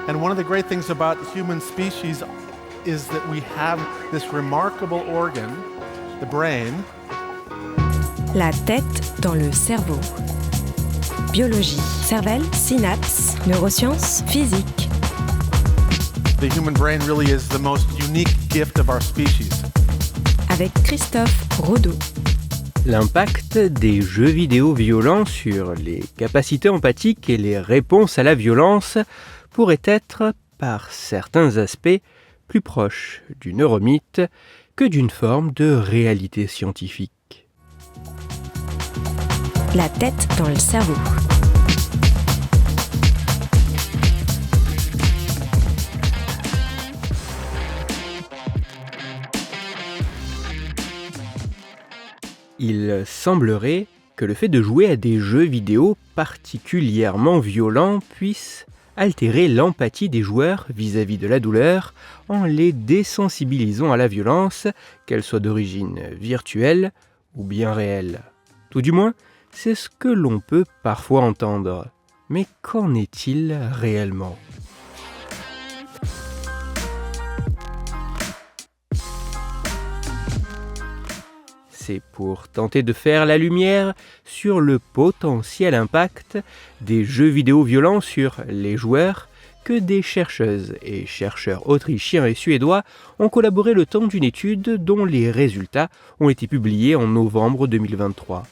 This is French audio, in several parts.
And one of the great things about human species is that we have this remarkable organ, the brain. La tête dans le cerveau. Biologie, cervelle, synapses, neurosciences, physique. The human brain really is the most unique gift of our species. Avec Christophe Rodeau. L'impact des jeux vidéo violents sur les capacités empathiques et les réponses à la violence pourrait être, par certains aspects, plus proche du neuromythe que d'une forme de réalité scientifique. La tête dans le cerveau. Il semblerait que le fait de jouer à des jeux vidéo particulièrement violents puisse altérer l'empathie des joueurs vis-à-vis de la douleur en les désensibilisant à la violence, qu'elle soit d'origine virtuelle ou bien réelle. Tout du moins, c'est ce que l'on peut parfois entendre. Mais qu'en est-il réellement ? C'est pour tenter de faire la lumière sur le potentiel impact des jeux vidéo violents sur les joueurs que des chercheuses et chercheurs autrichiens et suédois ont collaboré le temps d'une étude dont les résultats ont été publiés en novembre 2023.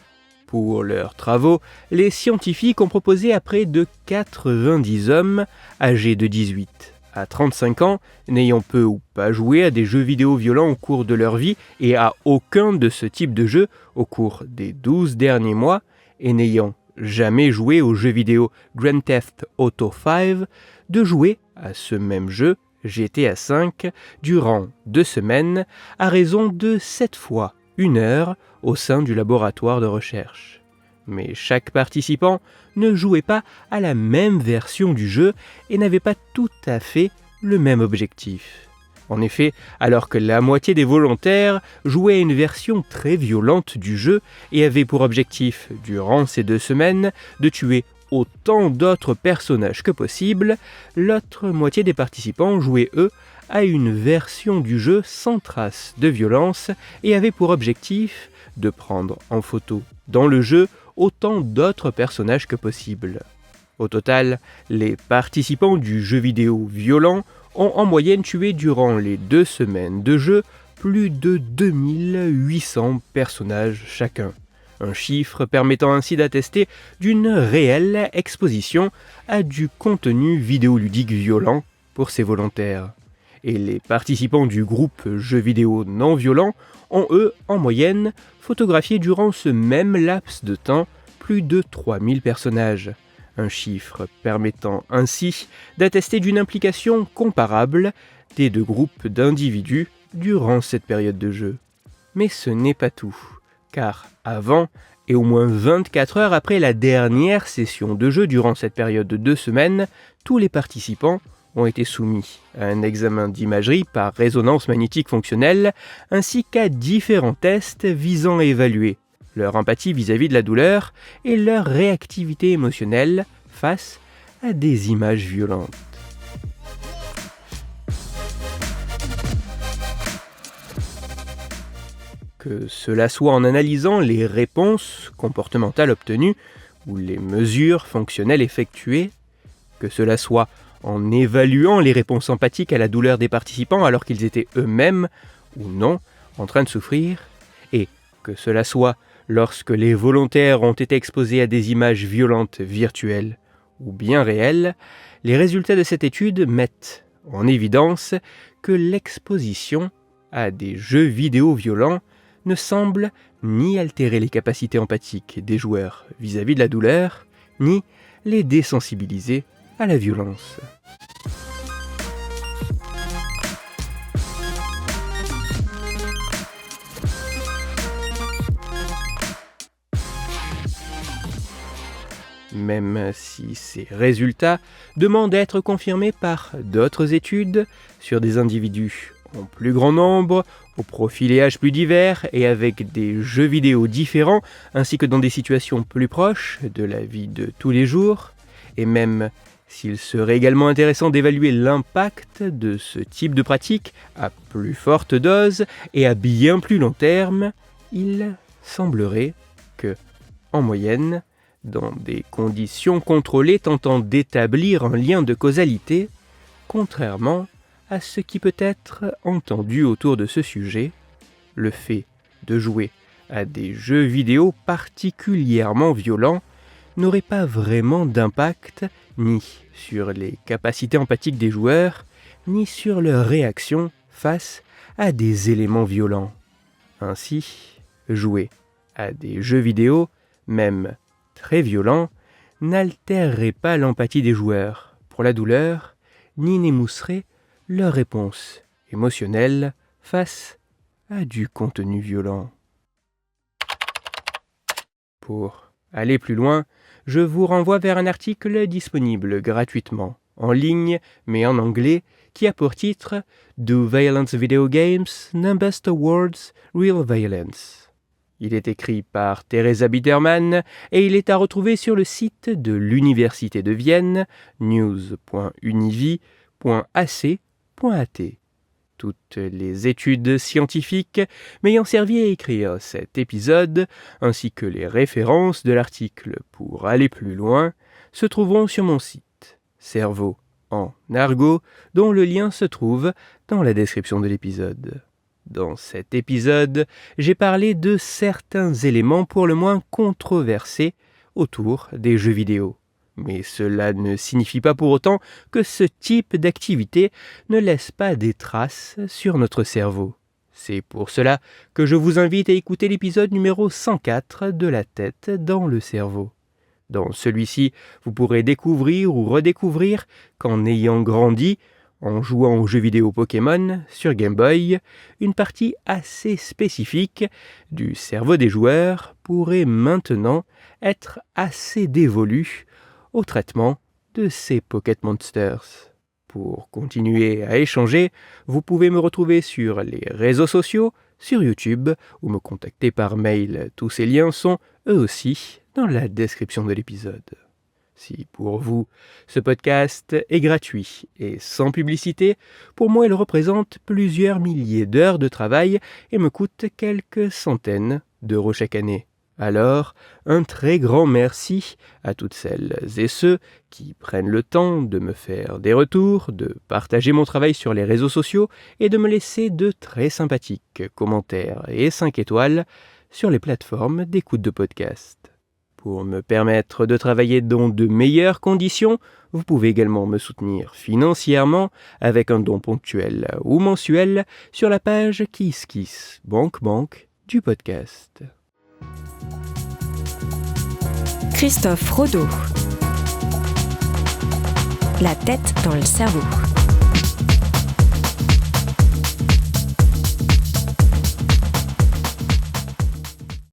Pour leurs travaux, les scientifiques ont proposé à près de 90 hommes âgés de 18 à 35 ans, n'ayant peu ou pas joué à des jeux vidéo violents au cours de leur vie et à aucun de ce type de jeu au cours des 12 derniers mois, et n'ayant jamais joué au jeu vidéo Grand Theft Auto V, de jouer à ce même jeu, GTA V, durant 2 semaines, à raison de 7 fois 1 heure au sein du laboratoire de recherche. Mais chaque participant ne jouait pas à la même version du jeu et n'avait pas tout à fait le même objectif. En effet, alors que la moitié des volontaires jouaient à une version très violente du jeu et avaient pour objectif, durant ces 2 semaines, de tuer autant d'autres personnages que possible, l'autre moitié des participants jouaient, eux, à une version du jeu sans trace de violence et avaient pour objectif de prendre en photo dans le jeu autant d'autres personnages que possible. Au total, les participants du jeu vidéo violent ont en moyenne tué durant les 2 semaines de jeu plus de 2800 personnages chacun. Un chiffre permettant ainsi d'attester d'une réelle exposition à du contenu vidéoludique violent pour ces volontaires. Et les participants du groupe jeux vidéo non violents ont eux, en moyenne, photographié durant ce même laps de temps plus de 3000 personnages. Un chiffre permettant ainsi d'attester d'une implication comparable des 2 groupes d'individus durant cette période de jeu. Mais ce n'est pas tout, car avant et au moins 24 heures après la dernière session de jeu durant cette période de 2 semaines, tous les participants ont été soumis à un examen d'imagerie par résonance magnétique fonctionnelle, ainsi qu'à différents tests visant à évaluer leur empathie vis-à-vis de la douleur et leur réactivité émotionnelle face à des images violentes. Que cela soit en analysant les réponses comportementales obtenues ou les mesures fonctionnelles effectuées, que cela soit en évaluant les réponses empathiques à la douleur des participants alors qu'ils étaient eux-mêmes ou non en train de souffrir, et que cela soit lorsque les volontaires ont été exposés à des images violentes virtuelles ou bien réelles, les résultats de cette étude mettent en évidence que l'exposition à des jeux vidéo violents ne semble ni altérer les capacités empathiques des joueurs vis-à-vis de la douleur, ni les désensibiliser à la violence. Même si ces résultats demandent à être confirmés par d'autres études sur des individus en plus grand nombre, au profil et âge plus divers et avec des jeux vidéo différents, ainsi que dans des situations plus proches de la vie de tous les jours, et même S'il serait également intéressant d'évaluer l'impact de ce type de pratique à plus forte dose et à bien plus long terme, il semblerait que, en moyenne, dans des conditions contrôlées tentant d'établir un lien de causalité, contrairement à ce qui peut être entendu autour de ce sujet, le fait de jouer à des jeux vidéo particulièrement violents n'aurait pas vraiment d'impact ni sur les capacités empathiques des joueurs, ni sur leur réaction face à des éléments violents. Ainsi, jouer à des jeux vidéo, même très violents, n'altérerait pas l'empathie des joueurs pour la douleur, ni n'émousserait leur réponse émotionnelle face à du contenu violent. Pour aller plus loin, je vous renvoie vers un article disponible gratuitement, en ligne, mais en anglais, qui a pour titre « Do Violence Video Games Numbers Towards Real Violence ?» Il est écrit par Teresa Bittermann et il est à retrouver sur le site de l'Université de Vienne, news.univi.ac.at. Toutes les études scientifiques m'ayant servi à écrire cet épisode, ainsi que les références de l'article pour aller plus loin, se trouveront sur mon site, Cerveau en argot, dont le lien se trouve dans la description de l'épisode. Dans cet épisode, j'ai parlé de certains éléments pour le moins controversés autour des jeux vidéo. Mais cela ne signifie pas pour autant que ce type d'activité ne laisse pas des traces sur notre cerveau. C'est pour cela que je vous invite à écouter l'épisode numéro 104 de La tête dans le cerveau. Dans celui-ci, vous pourrez découvrir ou redécouvrir qu'en ayant grandi, en jouant aux jeux vidéo Pokémon sur Game Boy, une partie assez spécifique du cerveau des joueurs pourrait maintenant être assez dévolue au traitement de ces Pocket Monsters. Pour continuer à échanger, vous pouvez me retrouver sur les réseaux sociaux, sur YouTube ou me contacter par mail. Tous ces liens sont, eux aussi, dans la description de l'épisode. Si pour vous, ce podcast est gratuit et sans publicité, pour moi il représente plusieurs milliers d'heures de travail et me coûte quelques centaines d'euros chaque année. Alors, un très grand merci à toutes celles et ceux qui prennent le temps de me faire des retours, de partager mon travail sur les réseaux sociaux et de me laisser de très sympathiques commentaires et 5 étoiles sur les plateformes d'écoute de podcast. Pour me permettre de travailler dans de meilleures conditions, vous pouvez également me soutenir financièrement avec un don ponctuel ou mensuel sur la page KissKissBankBank du podcast. Christophe Rodeau. La tête dans le cerveau.